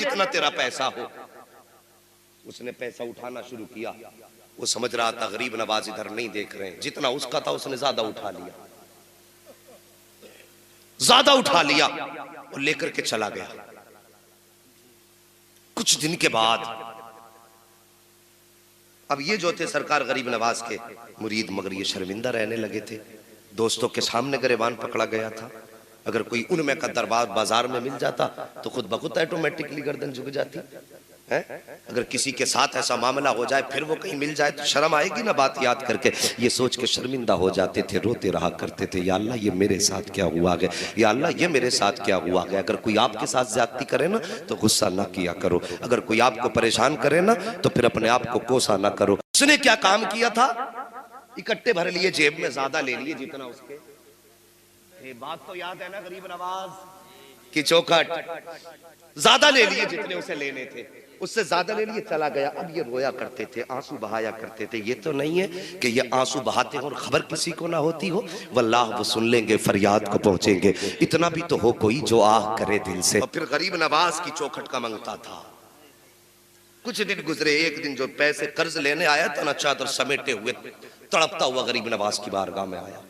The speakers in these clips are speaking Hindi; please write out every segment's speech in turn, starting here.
जितना तेरा पैसा हो। उसने पैसा उठाना शुरू किया। वो समझ रहा था गरीब नवाज इधर नहीं देख रहे हैं, जितना उसका था उसने ज्यादा उठा लिया, ज्यादा उठा लिया और लेकर के चला गया। कुछ दिन के बाद अब ये जो थे सरकार गरीब नवाज के मुरीद, मगर ये शर्मिंदा रहने लगे थे। दोस्तों के सामने गिरबान पकड़ा गया था। अगर कोई उनमें का दरबार बाजार में मिल जाता तो खुद बखुद ऑटोमेटिकली गर्दन झुक जाती है। अगर किसी के साथ ऐसा मामला हो जाए, फिर वो कहीं मिल जाए तो शर्म आएगी ना बात याद करके। ये सोच के शर्मिंदा हो जाते थे, रोते रहा करते थे, या अल्लाह ये मेरे साथ क्या हुआ है, या अल्लाह ये मेरे साथ क्या हुआ है। अगर कोई आपके साथ ज्यादती करे ना तो गुस्सा ना किया करो, अगर कोई आपको परेशान करे ना तो फिर अपने आप को कोसा ना करो। उसने क्या काम किया था, इकट्ठे भर लिए जेब में, ज्यादा ले लिए जितना उसके। ये बात तो याद है ना गरीब नवाज की चौखट, ज्यादा ले लिए जितने उसे लेने थे, उससे ज्यादा ले लिए, चला गया। अब ये रोया करते थे, आंसू बहाया करते थे। ये तो नहीं है कि ये आंसू बहाते हो और खबर किसी को ना होती हो, वल्लाह वो सुन लेंगे, फरियाद को पहुंचेंगे। इतना भी तो हो कोई जो आह करे दिल से। और फिर गरीब नवाज की चौखट का मंगता था। कुछ दिन गुजरे, एक दिन जो पैसे कर्ज लेने आया था ना, चादर समेटे हुए तड़पता हुआ गरीब नवाज की बारगाह में आया।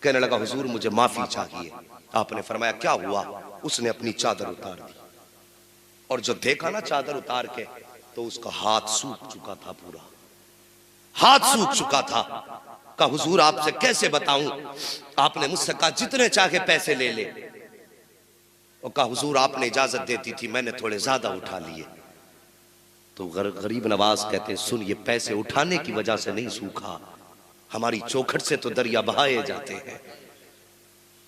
कहने लगा हुजूर मुझे माफी चाहिए। आपने फरमाया क्या हुआ? उसने अपनी चादर उतार दी और जो देखा ना चादर उतार के, तो उसका हाथ सूख चुका था, पूरा हाथ सूख चुका था। कहा हुजूर आपसे कैसे बताऊं? आपने मुझसे कहा जितने चाहे पैसे ले ले। और कहा हुजूर आपने इजाजत देती थी, मैंने थोड़े ज्यादा उठा लिए। तो गरीब नवाज कहते हैं सुन, ये पैसे उठाने की वजह से नहीं सूखा, हमारी चौखट से तो दरिया बहाए जाते हैं।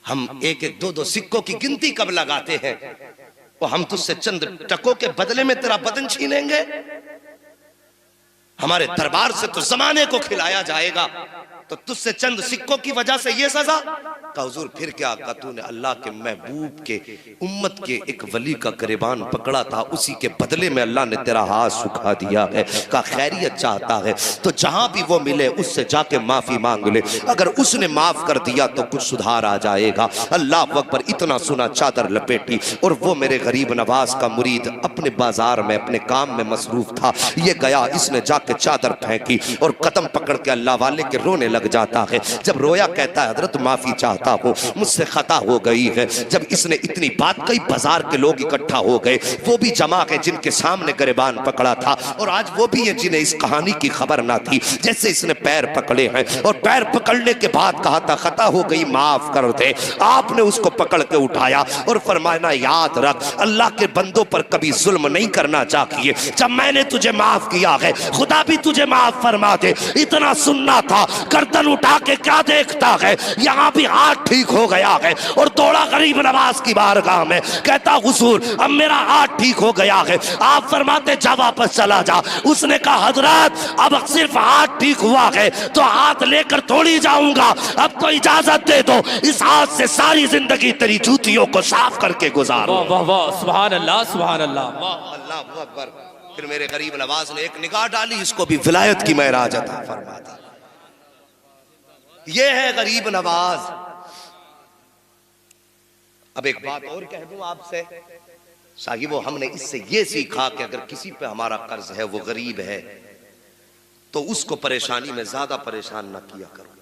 हम एक एक दो दो सिक्कों की गिनती कब लगाते हैं, वो हम तुझसे चंद टकों के बदले में तेरा बदन छीनेंगे? हमारे दरबार से तो जमाने को खिलाया जाएगा, तो तुझसे चंद सिक्कों की वजह से ये सजा? का हुजूर फिर क्या? का तूने अल्लाह के महबूब के उम्मत के एक वली का गिरबान पकड़ा था, उसी के बदले में अल्लाह ने तेरा हाथ सुखा दिया है। का खैरियत चाहता है तो जहां भी वो मिले उससे जाके माफी मांग ले, अगर उसने माफ कर दिया तो कुछ सुधार आ जाएगा। अल्लाह अकबर। इतना सुना, चादर लपेटी और वो मेरे गरीब नवाज का मुरीद अपने बाजार में अपने काम में मसरूफ था। ये गया, इसने जाके चादर फेंकी और कदम पकड़ के अल्लाह वाले के रोने लग जाता है। जब रोया कहता है हजरत माफी चाहता हो, मुझसे खता हो गई है। जब इसने इतनी बात कही, बाजार के लोग इकट्ठा हो गए, वो भी जमा के जिनके सामने गिरबान पकड़ा था, और आज वो भी है जिन्हें इस कहानी की खबर ना थी। जैसे इसने पैर पकड़े हैं और पैर पकड़ने के बाद कहा था खता हो गई, माफ कर दे। आपने उसको पकड़ के उठाया और फरमाया याद रख, अल्लाह के बंदों पर कभी जुल्म नहीं करना चाहिए। जब मैंने तुझे माफ किया है, खुदा भी तुझे माफ फरमा दे। इतना सुनना था, गर्दन उठा के क्या देखता है, यहाँ भी हाथ ठीक हो गया है। और दौड़ा गरीब नवाज की बारगाह में, कहता हुजूर अब मेरा हाथ ठीक हो गया है। आप फरमाते जा वापस चला जा। उसने कहा हजरत अब सिर्फ हाथ ठीक हुआ है तो हाथ लेकर थोड़ी जाऊंगा, अब तो इजाजत दे दो, इस हाथ से सारी जिंदगी तेरी जूतियों को साफ करके गुजारो। वाह वाह वाह, सुभान अल्लाह सुभान अल्लाह, अल्लाह अकबर। फिर मेरे गरीब नवाज ने एक निगाह डाली, इसको भी विलायत की महराज अता फरमा दी। ये है गरीब नवाज। अब एक बात और कह दूं आपसे साहिबो, हमने इससे ये सीखा कि अगर किसी पे हमारा कर्ज है, वो गरीब है, तो उसको परेशानी में ज्यादा परेशान ना किया करो।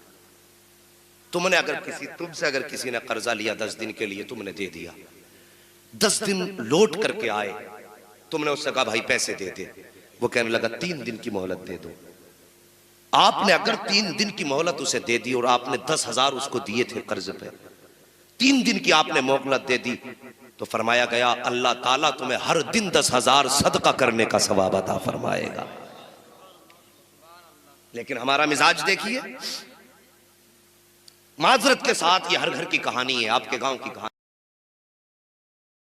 तुमने अगर तुमसे अगर किसी ने कर्जा लिया 10 दिन के लिए, तुमने दे दिया, 10 दिन लौट करके आए, तुमने उससे कहा भाई पैसे दे दे, वो कहने लगा 3 दिन की मोहलत दे दो। आपने अगर 3 दिन की मोहलत उसे दे दी और आपने 10,000 उसको दिए थे कर्ज पे, 3 दिन की आपने मोहलत दे दी, तो फरमाया गया अल्लाह ताला तुम्हें हर दिन 10,000 सदका करने का सवाब अता फरमाएगा। लेकिन हमारा मिजाज देखिए, माजरत के साथ ये हर घर की कहानी है, आपके गांव की कहानी।